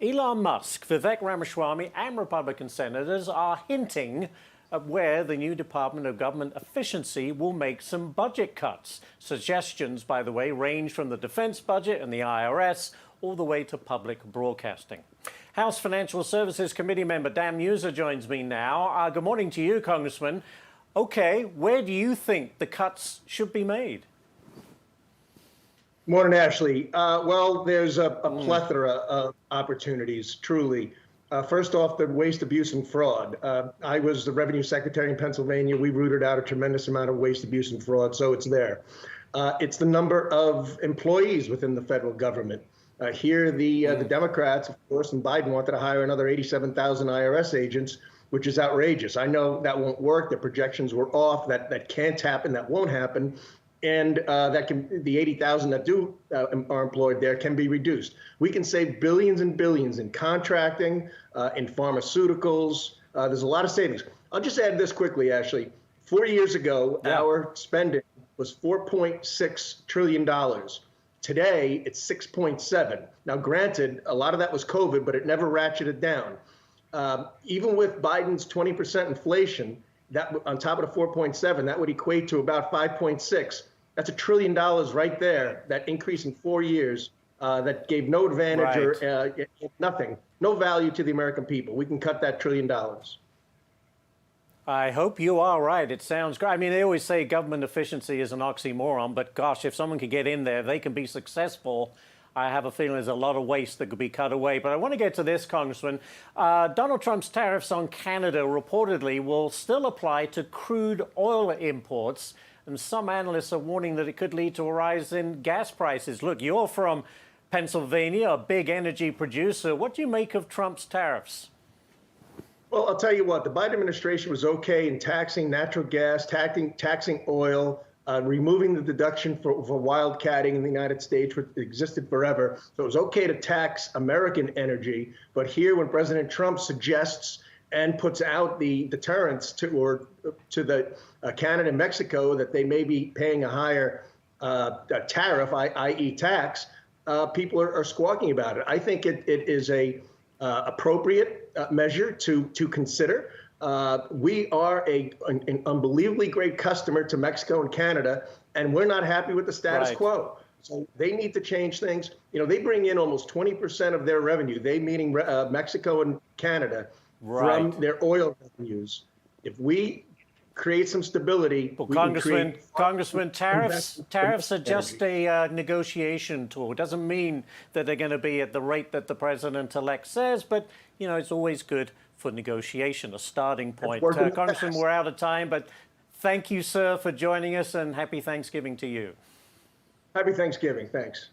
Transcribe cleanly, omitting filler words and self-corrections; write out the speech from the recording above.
Elon Musk, Vivek Ramaswamy and Republican senators are hinting at where the new Department of Government Efficiency will make some budget cuts. Suggestions, by the way, range from the defense budget and the IRS all the way to public broadcasting. House Financial Services Committee member Dan Meuser joins me now. Good morning to you, Congressman. Okay, where do you think the cuts should be made? Morning, Ashley. Well, there's a plethora of opportunities, truly. First off, the waste, abuse, and fraud. I was the revenue secretary in Pennsylvania. We rooted out a tremendous amount of waste, abuse, and fraud, so it's there. It's the number of employees within the federal government. Here, the Democrats, of course, and Biden wanted to hire another 87,000 IRS agents, which is outrageous. I know that won't work. The projections were off. That can't happen. That won't happen. And the 80,000 that are employed there can be reduced. We can save billions and billions in contracting, in pharmaceuticals. There's a lot of savings. I'll just add this quickly, Ashley. 4 years ago, our spending was $4.6 trillion. Today, it's 6.7. Now, granted, a lot of that was COVID, but it never ratcheted down. Even with Biden's 20% inflation, that on top of the 4.7, that would equate to about 5.6. That's $1 trillion right there. That increase in 4 years that gave no advantage or nothing, no value to the American people. We can cut that $1 trillion. I hope you are right. It sounds great. I mean, they always say government efficiency is an oxymoron, but gosh, if someone could get in there, they can be successful. I have a feeling there's a lot of waste that could be cut away. But I want to get to this, Congressman. Donald Trump's tariffs on Canada reportedly will still apply to crude oil imports. And some analysts are warning that it could lead to a rise in gas prices. Look, you're from Pennsylvania, a big energy producer. What do you make of Trump's tariffs? Well, I'll tell you what, the Biden administration was okay in taxing natural gas, taxing oil, removing the deduction for wildcatting in the United States, which existed forever. So it was okay to tax American energy. But here, when President Trump suggests and puts out the deterrence to the Canada and Mexico that they may be paying a higher tariff, i.e. tax, people are squawking about it. I think it is a appropriate measure to consider. We are an unbelievably great customer to Mexico and Canada, and we're not happy with the status quo. So they need to change things. You know, they bring in almost 20% of their revenue, they meaning Mexico and Canada, from their oil revenues. If we create some stability, well, Congressman, tariffs are just a negotiation tool. It doesn't mean that they're going to be at the rate that the president-elect says, but, you know, it's always good for negotiation, a starting point. Congressman, we're out of time, but thank you, sir, for joining us, and happy Thanksgiving to you. Happy Thanksgiving. Thanks.